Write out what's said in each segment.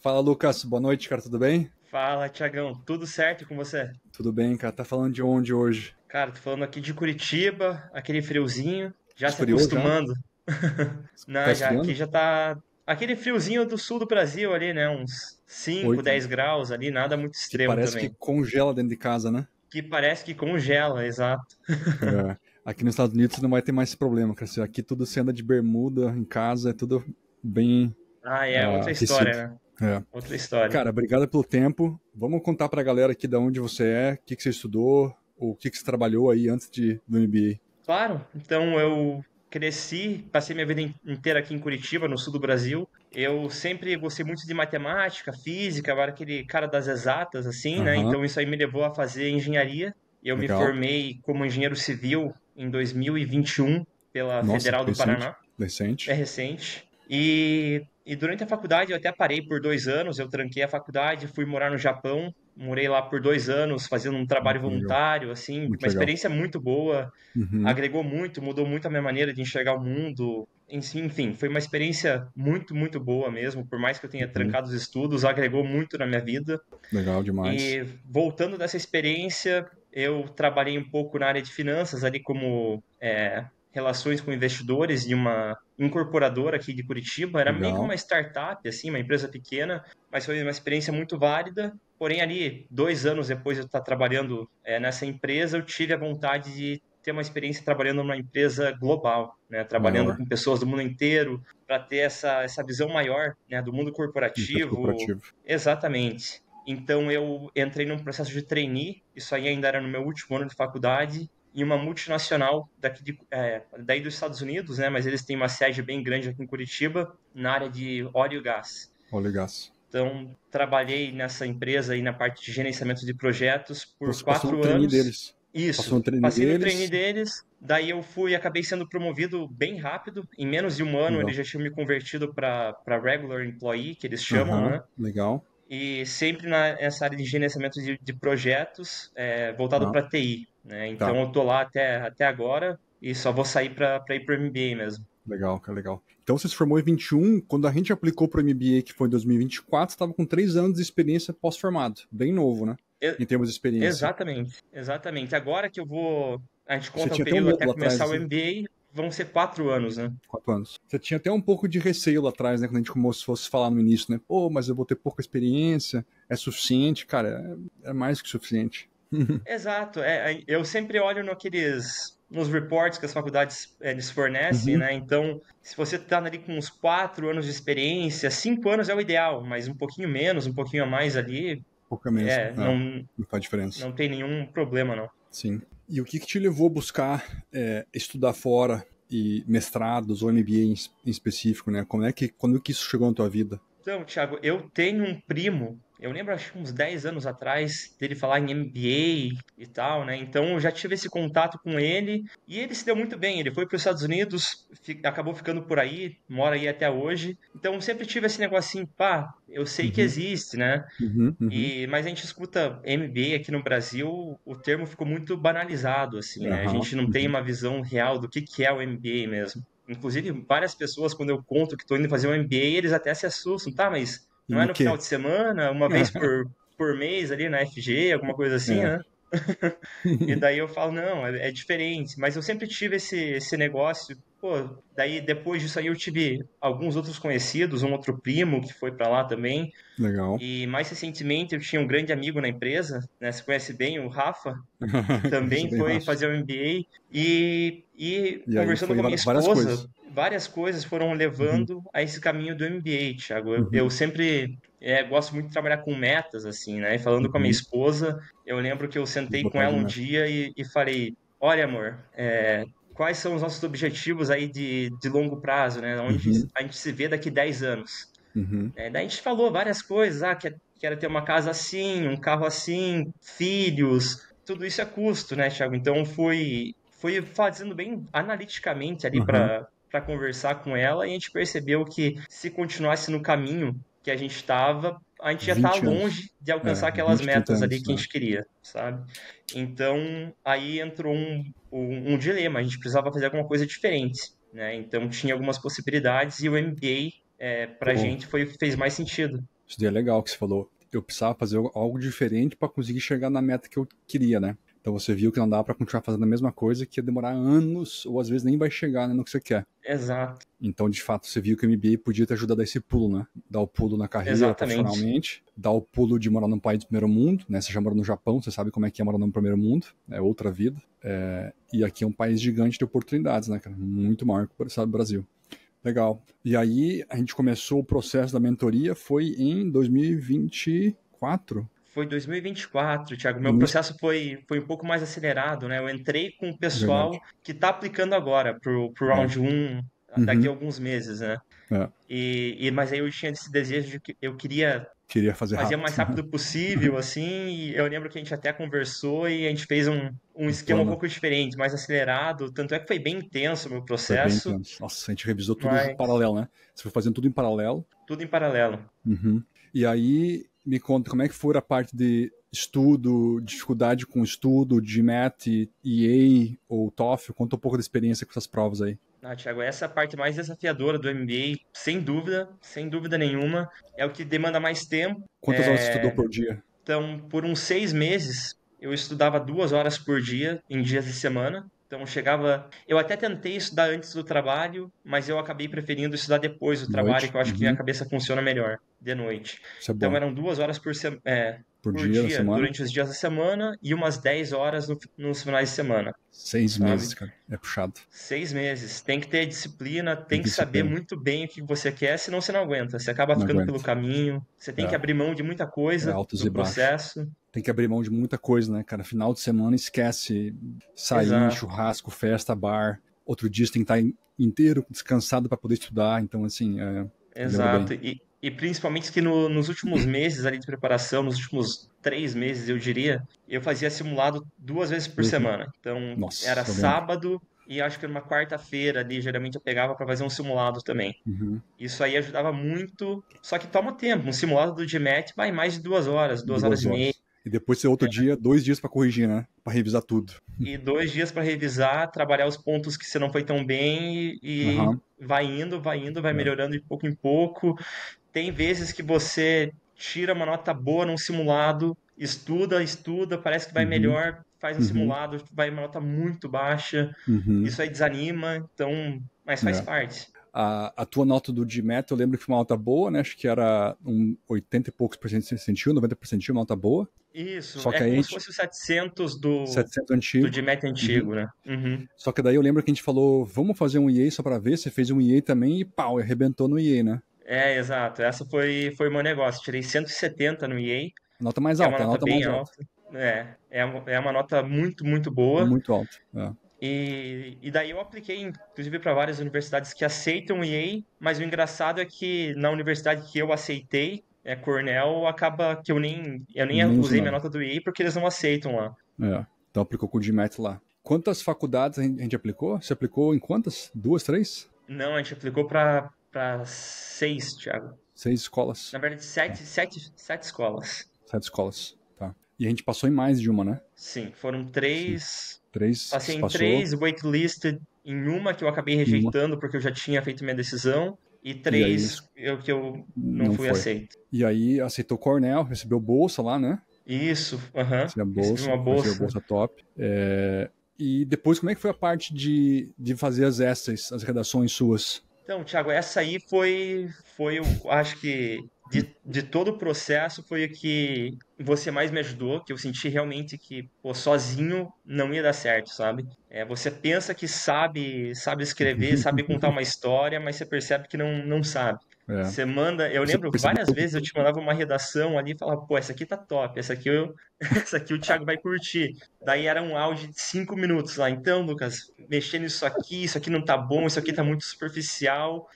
Fala, Lucas. Boa noite, cara. Tudo bem? Fala, Tiagão. Tudo certo com você? Tudo bem, cara. Tá falando de onde hoje? Cara, tô falando aqui de Curitiba, aquele friozinho, já se Esfriou já? acostumando. Tá Não, já aqui esfriando? já tá aquele friozinho do sul do Brasil ali, né? Uns 5, Oito. 10 graus ali, nada muito Que extremo parece que também. congela dentro de casa, né? Que parece que congela, exato. É. Aqui nos Estados Unidos você não vai ter mais esse problema, cara. Aqui tudo você anda de bermuda em casa, é tudo bem Ah, é outra aquecido. história, né? É. Outra história. Cara, obrigado pelo tempo. Vamos contar pra galera aqui de onde você é, o que que você estudou, o que que você trabalhou aí antes do MBA. Claro, então eu cresci, passei minha vida inteira aqui em Curitiba, no sul do Brasil. Eu sempre gostei muito de matemática, física, eu era aquele cara das exatas, assim, né? Aham, Então isso aí me levou a fazer engenharia. Eu me legal. formei como engenheiro civil em 2021 pela Nossa, Federal do recente. Paraná, é Recente. recente. E durante a faculdade eu até parei por 2 anos, eu tranquei a faculdade, fui morar no Japão, morei lá por 2 anos fazendo um trabalho Muito legal. voluntário, assim, Muito uma legal. experiência muito boa, Uhum. agregou muito, mudou muito a minha maneira de enxergar o mundo. Enfim, foi uma experiência muito, muito boa mesmo. Por mais que eu tenha Uhum. trancado os estudos, agregou muito na minha vida. Legal demais. E voltando dessa experiência, eu trabalhei um pouco na área de finanças, ali como relações com investidores de uma incorporadora aqui de Curitiba. Era meio que Legal. uma startup, assim, uma empresa pequena, mas foi uma experiência muito válida. Porém, ali, 2 anos depois de eu estar trabalhando nessa empresa, eu tive a vontade de ter uma experiência trabalhando numa empresa global, né? Trabalhando Maior. com pessoas do mundo inteiro, para ter essa visão maior, né, do mundo Mercado corporativo. corporativo. Exatamente. Então eu entrei num processo de trainee, isso aí ainda era no meu último ano de faculdade, em uma multinacional daí dos Estados Unidos, né? Mas eles têm uma sede bem grande aqui em Curitiba, na área de óleo e gás. Óleo e gás. Então trabalhei nessa empresa aí na parte de gerenciamento de projetos Então por você passou no quatro trainee anos. deles. Passou no Isso, trainee passei no trainee deles. deles, daí eu fui, acabei sendo promovido bem rápido. Em menos de um ano eles Legal. já tinham me convertido para regular employee, que eles chamam, Aham. né? Legal. E sempre nessa área de gerenciamento de projetos voltado Tá. para TI, né? Tá. Então eu tô lá até agora e só vou sair para ir para o MBA mesmo. Legal, cara, legal. Então você se formou em 21. Quando a gente aplicou para o MBA, que foi em 2024, estava com 3 anos de experiência pós-formado. Bem novo, né? E- Em termos de experiência. Exatamente, exatamente. Agora que a gente Você conta o tinha até um período até medo lá atrás, começar o assim. MBA, vão ser 4 anos, né? 4 anos. Você tinha até um pouco de receio lá atrás, né? Quando a gente como se fosse falar no início, né? Pô, mas eu vou ter pouca experiência, é suficiente? Cara, é mais que suficiente. Exato. Eu sempre olho nos reports que as faculdades eles fornecem, Uhum. né? Então, se você está ali com uns 4 anos de experiência, 5 anos é o ideal, mas um pouquinho menos, um pouquinho a mais ali, Pouca mesmo. É, não, não faz diferença. não tem nenhum problema, não. Sim. E o que te levou a buscar estudar fora e mestrados ou MBA em específico, né? Quando que isso chegou na tua vida? Então, Thiago, eu tenho um primo, eu lembro, acho que uns 10 anos atrás, dele falar em MBA e tal, né? Então eu já tive esse contato com ele e ele se deu muito bem. Ele foi para os Estados Unidos, acabou ficando por aí, mora aí até hoje. Então eu sempre tive esse negocinho, pá, eu sei que Uhum, existe, né? uhum, uhum. Mas a gente escuta MBA aqui no Brasil, o termo ficou muito banalizado, assim, né? A Aham, gente não tem uhum. uma visão real do que é o MBA mesmo. Inclusive, várias pessoas, quando eu conto que estou indo fazer um MBA, eles até se assustam, tá? Mas E não é no no final quê? de semana, uma vez por mês ali na FG, alguma coisa assim, É. né? E daí eu falo, não, é diferente. Mas eu sempre tive esse negócio. Pô, daí depois disso aí eu tive alguns outros conhecidos, um outro primo que foi pra lá também. Legal. E mais recentemente eu tinha um grande amigo na empresa, né? Você conhece bem o Rafa, que Conheço também bem, foi Rafa. fazer o MBA. E E aí conversando foi com a minha várias esposa, coisas. várias coisas foram Uhum, levando a esse caminho do MBA, Thiago. Eu uhum, sempre gosto muito de trabalhar com metas, assim, né? E falando com a minha uhum. esposa, eu lembro que eu Tem que sentei com botar de ela um meta. dia e falei: Olha, amor, quais são os nossos objetivos aí de longo prazo, né? Onde Uhum, a gente se vê daqui 10 anos. uhum, Daí a gente falou várias coisas, quero ter uma casa assim, um carro assim, filhos, tudo isso é custo, né, Thiago? Então fui fazendo bem analiticamente ali uhum. para conversar com ela e a gente percebeu que se continuasse no caminho que a gente estava, a gente já está 20 anos. longe de alcançar É, aquelas 20, 30 metas ali anos, que a né? gente queria, sabe? Então aí entrou um dilema, a gente precisava fazer alguma coisa diferente, né? Então tinha algumas possibilidades e o MBA pra Pô, gente fez mais sentido. Isso daí é legal que você falou. Eu precisava fazer algo diferente para conseguir chegar na meta que eu queria, né? Então você viu que não dá para continuar fazendo a mesma coisa, que ia demorar anos, ou às vezes nem vai chegar, né, no que você quer. Exato. Então, de fato, você viu que o MBA podia te ajudar a dar esse pulo, né? Dar o pulo na carreira Exatamente. profissionalmente, dar o pulo de morar num país do primeiro mundo, né? Você já morou no Japão, você sabe como é que é morar no primeiro mundo, é outra vida. E aqui é um país gigante de oportunidades, né, cara? Muito maior que o Brasil. Legal. E aí, a gente começou o processo da mentoria, foi em 2024? Foi 2024, Thiago. No Meu início. processo foi um pouco mais acelerado, né? Eu entrei com o pessoal Verdade. que está aplicando agora pro É. Round 1 daqui a Uhum. alguns meses, né? É. Mas aí eu tinha esse desejo de que eu queria Queria fazer fazer o rápido. mais rápido possível, assim, e eu lembro que a gente até conversou e a gente fez um Um esquema um plano. pouco diferente, mais acelerado, tanto é que foi bem intenso o meu Foi bem processo, intenso. Nossa, a gente revisou tudo em mas paralelo, né? Você foi fazendo tudo em paralelo. tudo em paralelo. Uhum. E aí, me conta, como é que foi a parte de estudo, dificuldade com estudo, GMAT, EA ou TOEFL? Conta um pouco da experiência com essas provas aí. Ah, Thiago, essa é a parte mais desafiadora do MBA, sem dúvida nenhuma, é o que demanda mais tempo. Quantas horas você estudou por dia? Então, por uns 6 meses, eu estudava 2 horas por dia, em dias de semana. Então, chegava. Eu até tentei estudar antes do trabalho, mas eu acabei preferindo estudar depois do trabalho, Noite? que eu acho que minha Uhum. cabeça funciona melhor de noite. Isso é Então, bom. eram 2 horas Por por dia da dia semana? durante os dias da semana e umas 10 horas nos finais de semana, 6 meses, sabe? cara. É puxado. 6 meses. Tem que ter disciplina, Tem tem que saber disciplina. muito bem o que você quer, senão você não aguenta. Você acaba Não ficando pelo aguento. caminho, você tem que É, abrir mão de muita é coisa altos e no baixos. processo. Tem que abrir mão de muita coisa, né, cara? Final de semana esquece sair, Exato, churrasco, festa, bar. Outro dia você tem que estar inteiro descansado para poder estudar. Então, assim, eu lembro bem. exato. E principalmente que nos últimos meses ali de preparação, nos últimos 3 meses, eu diria, eu fazia simulado 2 vezes por semana. Então, era Nossa, eu lembro. sábado e acho que era uma quarta-feira ali, geralmente eu pegava para fazer um simulado também. Uhum. Isso aí ajudava muito, só que toma tempo. Um simulado do GMAT vai mais de 2 horas, duas horas Duas e meia. horas. E depois ser outro dia, 2 dias para corrigir, né? Para revisar tudo. E 2 dias para revisar, trabalhar os pontos que você não foi tão bem e Aham. vai indo, vai É. melhorando de pouco em pouco. Tem vezes que você tira uma nota boa num simulado, estuda, parece que vai Uhum. melhor, faz um Uhum. simulado, vai uma nota muito baixa. Uhum. Isso aí desanima, então, mas faz É. parte. A tua nota do GMAT, eu lembro que foi uma nota boa, né? Acho que era 80 e poucos por cento percentil, 90 percentil, uma nota boa. Isso, Só é que aí a como se gente, fosse o 700 do, 700 do antigo. GMAT Uhum. antigo, né? Uhum. Só que daí eu lembro que a gente falou, vamos fazer um EA só pra ver. Você fez um EA também e pau, arrebentou no EA, né? É, exato. Essa foi o meu negócio. Tirei 170 no EA, A nota mais que é uma alta, a nota nota bem mais alta. alta. É uma nota muito, muito boa. Muito alta. É. E daí eu apliquei, inclusive, para várias universidades que aceitam o EA, mas o engraçado é que na universidade que eu aceitei, Cornell, acaba que eu nem Nem uso usei minha nada. nota do EA porque eles não aceitam lá. É. Então aplicou com o GMAT lá. Quantas faculdades a gente aplicou? Você aplicou em quantas? Duas, três? Não, a gente aplicou para 6, Thiago. 6 escolas. Na verdade, sete escolas. 7 escolas. Tá. E a gente passou em mais de uma, né? Sim, foram Sim. 3. 3 que Passei se em passou 3, waitlisted em uma que eu acabei em uma. rejeitando porque eu já tinha feito minha decisão, e E aí 3 que eu não não fui foi. aceito. E aí aceitou Cornell, recebeu bolsa lá, né? Isso, aham. Recebeu a Recebi bolsa, uma recebeu a bolsa. bolsa top. E depois, como é que foi a parte de fazer as essays, as redações suas? Então, Thiago, essa aí eu acho que de todo o processo foi o que você mais me ajudou, que eu senti realmente que, pô, sozinho não ia dar certo, sabe? Você pensa que sabe escrever, sabe contar uma história, mas você percebe que não sabe. É. Você manda, eu Você lembro várias percebeu que vezes eu te mandava uma redação ali e falava, pô, essa aqui tá top, essa aqui o Thiago vai curtir. Daí era um áudio de 5 minutos lá. Então, Lucas, mexendo isso aqui não tá bom, isso aqui tá muito superficial.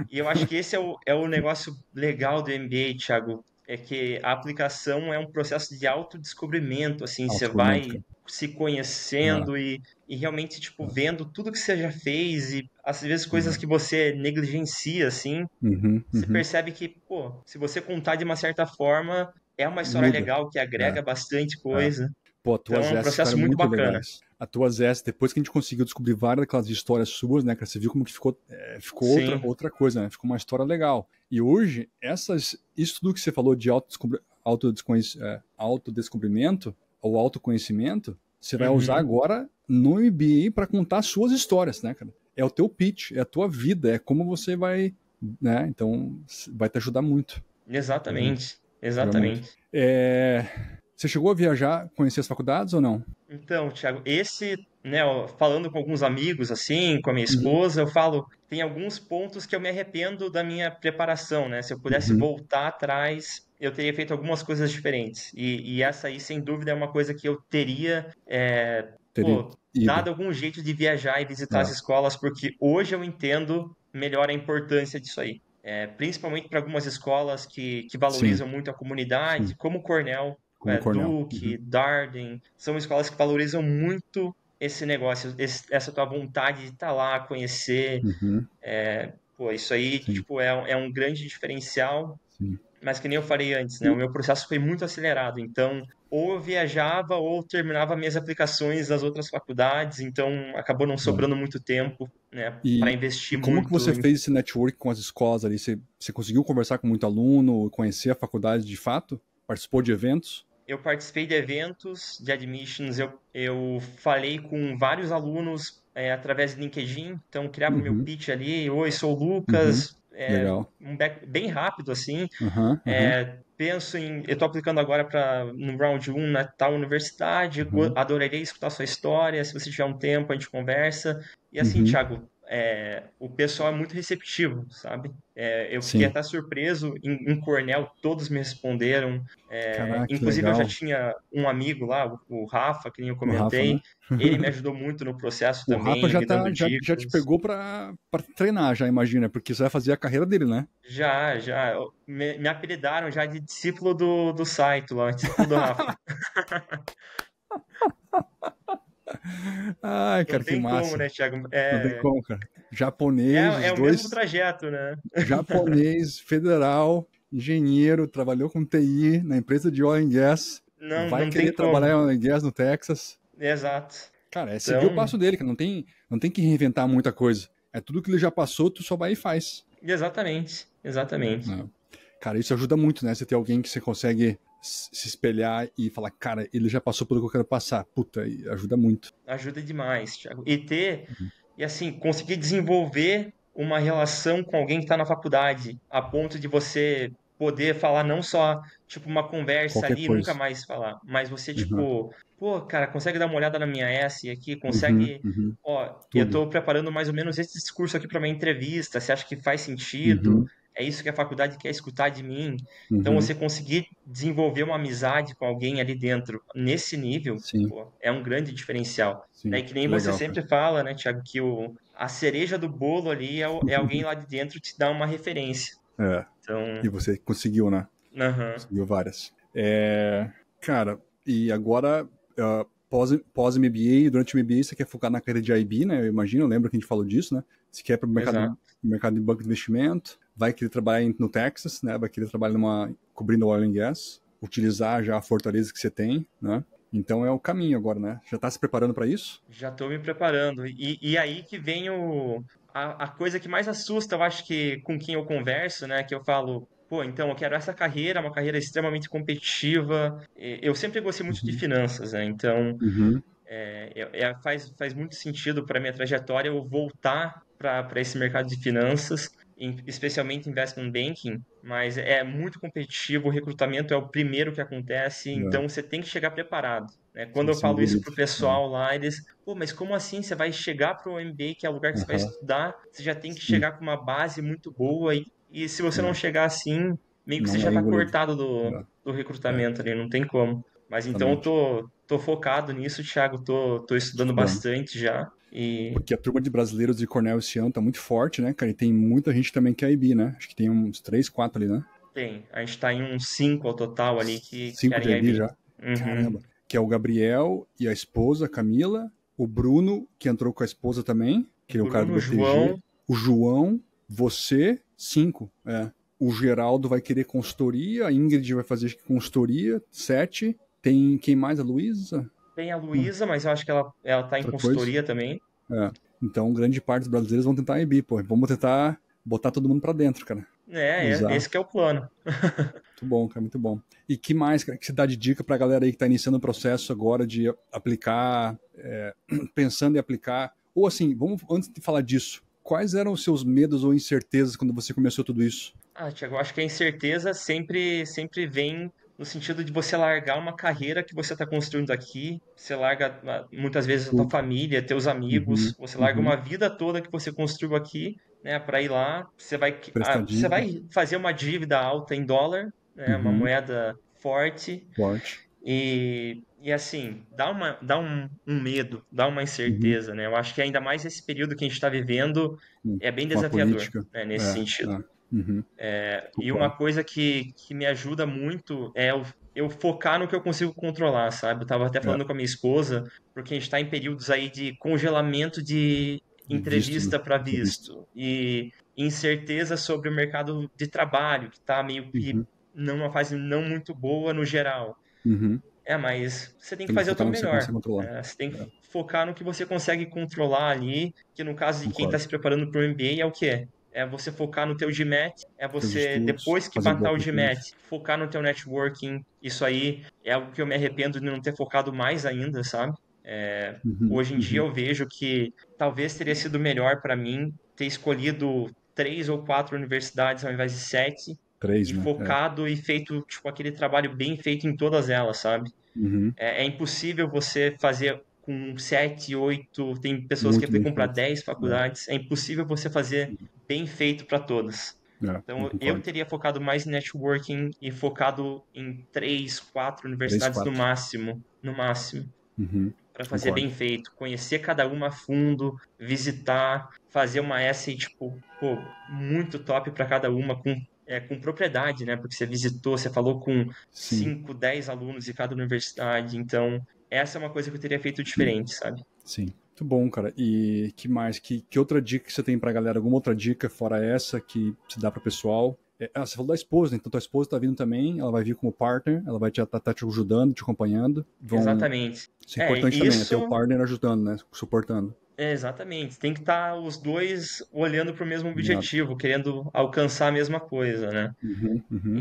E eu acho que esse é o negócio legal do MBA, Thiago. É que a aplicação é um processo de autodescobrimento, assim, você autocobrimento, vai cara. se É, conhecendo e realmente, tipo, é, vendo tudo que você já fez e às vezes coisas é. que você negligencia, assim, Uhum, você uhum. percebe que, pô, se você contar de uma certa forma, é uma história Muda. legal que É, agrega bastante é. coisa. Pô, Então tuas é um essas processo ficaram muito muito bacana. legais. a tua ZS, depois que a gente conseguiu descobrir várias daquelas histórias suas, né, cara, você viu como que ficou Sim. outra coisa, né? Ficou uma história legal. E hoje, isso tudo que você falou de autodescobrimento ou autoconhecimento, você vai usar Uhum. agora no MBA para contar suas histórias, né, cara? É o teu pitch, é a tua vida, é como você vai, né? Então, vai te ajudar muito. Exatamente. Ajuda muito. Exatamente. Você chegou a viajar, conhecer as faculdades ou não? Então, Thiago, né, ó, falando com alguns amigos, assim, com a minha Uhum, esposa, eu falo, tem alguns pontos que eu me arrependo da minha preparação, né? Se eu pudesse uhum. voltar atrás, eu teria feito algumas coisas diferentes. E essa aí, sem dúvida, é uma coisa que eu teria, Teria ido. dado algum jeito de viajar e visitar as É, escolas, porque hoje eu entendo melhor a importância disso aí. Principalmente para algumas escolas que sim, valorizam muito a comunidade, sim. como Cornell, Como Cornell. Duke, Darden, são escolas que valorizam muito esse negócio, essa tua vontade de estar lá, conhecer. Uhum, Pô, isso aí, sim, tipo, é um grande diferencial, sim. mas que nem eu falei antes, né? O E, meu processo foi muito acelerado, então ou eu viajava ou terminava minhas aplicações das outras faculdades, então acabou não é. sobrando muito tempo, né, para E, investir e como que muito. você fez esse network com as escolas ali? Você conseguiu conversar com muito aluno, conhecer a faculdade de fato? Participou de eventos? Eu participei de eventos de admissions, eu falei com vários alunos através de LinkedIn, então criava meu Uhum, pitch ali, oi, sou o uhum. Lucas, Legal. bem rápido assim. Aham, aham, Eu estou aplicando agora para no round 1 na tal universidade, aham. adoraria escutar sua história, se você tiver um tempo a gente conversa. E assim, Uhum. Thiago, o pessoal é muito receptivo, sabe? Eu fiquei Sim. até surpreso, em Cornell todos me responderam, Caraca, que inclusive eu já legal. tinha um amigo lá, o Rafa, que nem eu O Rafa, comentei, né? ele me ajudou muito no processo O Rafa também, me dando já te dicas. pegou pra treinar, já imagina, porque você vai fazer a carreira dele, né? Já, me apelidaram já de discípulo do Saito lá, discípulo do Rafa. Ai, Não cara, que tem como, massa. né, Thiago? Não tem como, cara. Japonês, É os o mesmo dois, trajeto, né? japonês, federal, engenheiro, trabalhou com TI na empresa de oil and gas, vai Não tem querer como. trabalhar em oil and gas no Texas. Exato. Cara, é seguir o Então, passo dele, que não tem que reinventar muita coisa. É tudo que ele já passou, tu só vai e faz. exatamente, exatamente. Né? Cara, isso ajuda muito, né? Você ter alguém que você consegue se espelhar e falar, cara, ele já passou pelo que eu quero passar. Puta, e ajuda muito. Ajuda demais, Thiago. E assim, conseguir desenvolver uma relação com alguém que está na faculdade, a ponto de você poder falar não só, tipo, uma conversa Qualquer ali e nunca coisa. mais falar, mas você, Uhum, tipo, pô, cara, consegue dar uma olhada na minha S aqui, uhum, consegue, uhum. ó, eu Tudo. estou preparando mais ou menos esse discurso aqui para minha entrevista, você acha que faz sentido? Uhum, É isso que a faculdade quer escutar de mim? Então, uhum. você conseguir desenvolver uma amizade com alguém ali dentro, nesse nível, Sim, pô, é um grande diferencial. sim. Daí que nem Que você legal, cara. sempre fala, né, Thiago, que a cereja do bolo ali é alguém lá de dentro te dar uma referência. É. Então, E você conseguiu, né? aham, Conseguiu várias. Cara, e agora, pós MBA, durante o MBA, você quer focar na carreira de IB, né? Eu imagino, eu lembro que a gente falou disso, né? Você quer para o exato. mercado de banco de investimento, vai querer trabalhar no Texas, né? Vai querer trabalhar cobrindo oil and gas, utilizar já a fortaleza que você tem, né? Então é o caminho agora, né? Já está se preparando para isso? Já estou me preparando. E aí que vem a coisa que mais assusta, eu acho que com quem eu converso, né, que eu falo, pô, então eu quero essa carreira, uma carreira extremamente competitiva. Eu sempre gostei muito de Uhum. finanças, né? Então, Uhum. faz muito sentido para minha trajetória eu voltar para esse mercado de finanças, especialmente investment banking, mas é muito competitivo, o recrutamento é o primeiro que acontece, É, então você tem que chegar preparado. Né? você Quando vai eu ser falo isso engolido. pro pessoal lá, eles, pô, mas como assim você vai chegar pro MBA, que é o lugar que você vai Aham. estudar, você já tem que Sim. chegar com uma base muito boa, e se você não É. chegar assim, meio que você Não já é tá engolido. cortado do É, é, recrutamento ali, não tem como. Mas então eu exatamente. tô focado nisso, Thiago. Tô estudando Estudando. bastante já. E Porque a turma de brasileiros de Cornell esse ano tá muito forte, né, cara? E tem muita gente também que é IB, né? Acho que tem uns 3, 4 ali, né? a gente tá em uns 5 ao total ali que 5 de querem IB IB. já. Uhum. Caramba. Que é o Gabriel e a esposa, a Camila. O Bruno, que entrou com a esposa também, que é o cara do Bruno, BTG. João, O João, você, 5. É. O Geraldo vai querer consultoria. A Ingrid vai fazer consultoria, 7. Tem quem mais? A Luísa? Tem a Luísa, mas eu acho que ela tá em Outra coisa? consultoria também. É. Então, grande parte dos brasileiros vão tentar IB, pô. Vamos tentar botar todo mundo pra dentro, cara. Esse Usar. que é o plano. Muito bom, cara, muito bom. E que mais, cara, que você dá de dica pra galera aí que tá iniciando o processo agora de aplicar, pensando em aplicar? Ou assim, vamos, antes de falar disso, quais eram os seus medos ou incertezas quando você começou tudo isso? Tiago, eu acho que a incerteza sempre vem no sentido de você largar uma carreira que você está construindo aqui. Você larga muitas vezes a tua Tudo. família, teus amigos. Uhum, Você larga uhum. uma vida toda que você construiu aqui, né, para ir lá. Prestar Você dívida. vai fazer uma dívida alta em dólar, né, uma Uhum. moeda forte. Forte. E assim, dá um medo, dá uma Uhum. incerteza, né? Eu acho que ainda mais esse período que a gente está vivendo é bem Com a desafiador, política. né, nesse É, sentido. é. Uhum. E uma Concordo. coisa que me ajuda muito é eu focar no que eu consigo controlar, sabe? Eu tava até É, falando com a minha esposa, porque a gente está em períodos aí de congelamento de de visto, né? entrevista para Entrevista. visto e incerteza sobre o mercado de trabalho, que está meio que Uhum. numa fase não muito boa no geral. Uhum. Mas você tem que Tem que fazer o focar teu no que você melhor. consegue controlar. Né? Você tem que É, focar no que você consegue controlar ali, que no caso de quem está concordo. se preparando para o MBA é o quê? É você focar no teu GMAT, é Teus você, estudos, depois que fazer boa matar o GMAT, conferência. focar no teu networking. Isso aí é algo que eu me arrependo de não ter focado mais ainda, sabe? Uhum. Hoje em dia Uhum. eu vejo que talvez teria sido melhor para mim ter escolhido 3 ou 4 universidades ao invés de 7 Três, e né? É. focado e feito tipo aquele trabalho bem feito em todas elas, sabe? Uhum. É impossível você fazer com 7, 8. Tem pessoas que Muito bem aplicam para feito. 10 É, faculdades. É impossível você fazer bem feito para todas. eu Então, eu concordo. teria focado mais em networking e focado em 3, 4 Três, universidades quatro. no máximo, Uhum. para fazer Concordo. bem feito, conhecer cada uma a fundo, visitar, fazer uma essay tipo, pô, muito top para cada uma com propriedade, né? Porque você visitou, você falou com Sim, 5, 10 alunos de cada universidade, então essa é uma coisa que eu teria feito diferente, sabe? sim. Muito bom, cara. E que mais? Que outra dica que você tem pra galera? Alguma outra dica fora essa que se dá pro pessoal? Você falou da esposa, né? Então tua esposa tá vindo também, ela vai vir como partner, ela vai tá te ajudando, te acompanhando. Exatamente. Isso é importante também, é ter o Isso partner ajudando, né? Suportando. exatamente. Tem que estar os dois olhando para o mesmo Obrigado. objetivo, querendo alcançar a mesma coisa, né? Uhum, uhum.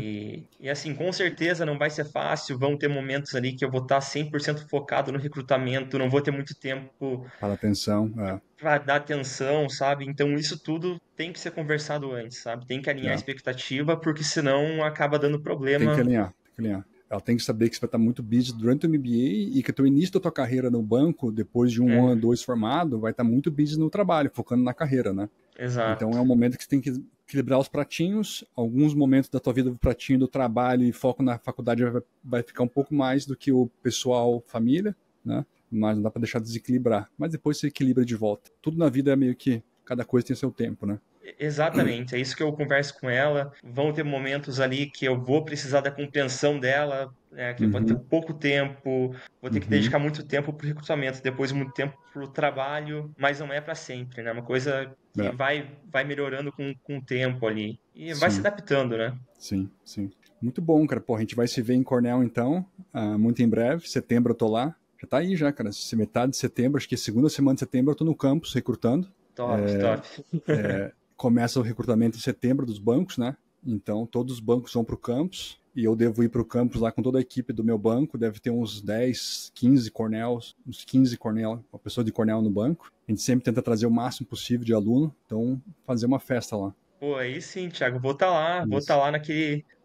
E assim, com certeza não vai ser fácil, vão ter momentos ali que eu vou estar 100% focado no recrutamento, não vou ter muito tempo Para atenção, para dar atenção, sabe? Então isso tudo tem que ser conversado antes, sabe? Tem que alinhar a é. expectativa, porque senão acaba dando Tem que problema. alinhar, tem que alinhar. Ela tem que saber que você vai estar muito busy durante o MBA e que o início da tua carreira no banco, depois de um É, ano, dois formado, vai estar muito busy no trabalho, focando na carreira, né? Então exato. é um momento que você tem que equilibrar os pratinhos. Alguns momentos da tua vida, o pratinho do trabalho e foco na faculdade vai ficar um pouco mais do que o pessoal, família, né? Mas não dá para deixar desequilibrar. Mas depois você equilibra de volta. Tudo na vida é meio que cada coisa tem seu tempo, né? Exatamente, é isso que eu converso com ela. Vão ter momentos ali que eu vou precisar da compreensão dela, né, que eu vou ter Uhum, pouco tempo, vou ter que uhum, dedicar muito tempo para o recrutamento, depois muito tempo para o trabalho, mas não é para sempre, né? É uma coisa que é, vai melhorando com o tempo ali e vai se sim. adaptando, né? Sim, sim. Muito bom, cara. Pô, a gente vai se ver em Cornell então, muito em breve. Setembro eu tô lá. Já tá aí já, cara. Metade de setembro, acho que segunda semana de setembro eu tô no campus recrutando. Top, top. Começa o recrutamento em setembro dos bancos, né? Então todos os bancos vão pro campus e eu devo ir pro campus lá com toda a equipe do meu banco. Deve ter uns 10, 15 Cornells, uns 15 Cornell, uma pessoa de Cornell no banco. A gente sempre tenta trazer o máximo possível de aluno, então fazer uma festa lá. Pô, aí sim, Thiago, vou estar Isso. lá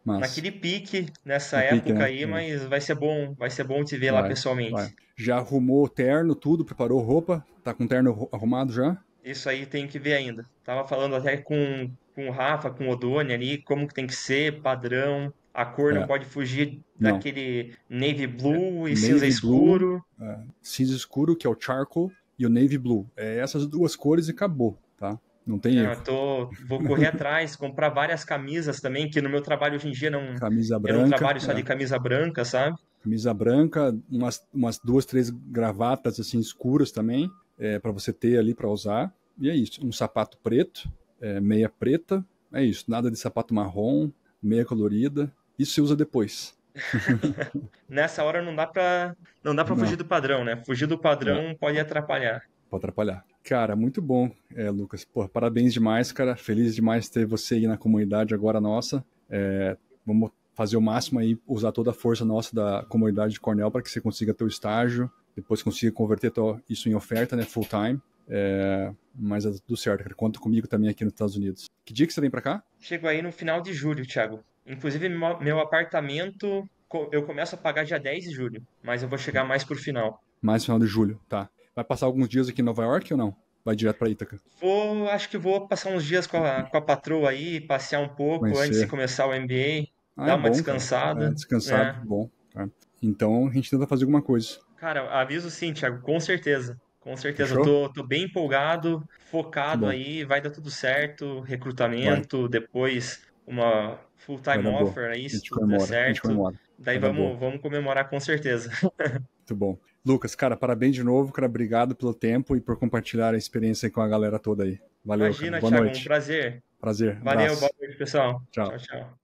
Mas, naquele pique nessa no pique, época né? aí, mas vai ser bom te ver lá Vai, vai. pessoalmente. Já arrumou o terno, tudo, preparou roupa? Tá com o terno arrumado já? Isso aí tem que ver ainda. Tava falando até com o Rafa, com o Odoni ali, como que tem que ser, padrão. A cor não É, pode fugir não. daquele navy blue e cinza Navy blue, escuro. cinza escuro, que é o charcoal, e o navy blue. É essas duas cores e acabou, tá? Não tem Não, erro. vou correr atrás, comprar várias camisas também, que no meu trabalho hoje em dia não, Camisa eu não branca, trabalho só de camisa branca, sabe? camisa branca, umas duas, três gravatas assim escuras também, para você ter ali para usar. E é isso. Um sapato preto, meia preta, é isso. Nada de sapato marrom, meia colorida. Isso você usa depois. Nessa hora não dá pra fugir Não, do padrão, né? Fugir do é, padrão pode atrapalhar. pode atrapalhar. Cara, muito bom, Lucas. Pô, parabéns demais, cara. Feliz demais ter você aí na comunidade agora nossa. Vamos fazer o máximo aí, usar toda a força nossa da comunidade de Cornell para que você consiga ter o estágio, depois consiga converter isso em oferta, né, full time. Mas é tudo certo, cara. Conta comigo também aqui nos Estados Unidos. Que dia que você vem para cá? Chego aí no final de julho, Thiago. Inclusive, meu apartamento eu começo a pagar dia 10 de julho, mas eu vou chegar mais pro final. Mais final de julho, tá. Vai passar alguns dias aqui em Nova York ou não? Vai direto para Ítaca? Acho que vou passar uns dias com a patroa aí, passear um pouco antes de Conhecer. começar o MBA, Ah, é dar uma bom, cara. descansada, Descansado, né? bom. Tá. Então a gente tenta fazer alguma coisa. Cara, aviso sim, Thiago, com certeza. Com certeza, eu Fechou? tô bem empolgado, Que focado bom. aí, vai dar tudo certo, Vai. recrutamento, depois uma Vai full-time dar boa. offer aí, A se gente tudo der comemora. A gente certo. comemora. Daí Vai dar boa. vamos comemorar com certeza. Muito bom. Lucas, cara, parabéns de novo, cara. Obrigado pelo tempo e por compartilhar a experiência aí com a galera toda aí. Valeu, cara. Imagina, Boa Thiago, um noite. prazer. Prazer. Valeu, boa Abraço. noite, pessoal. Tchau. Tchau, tchau.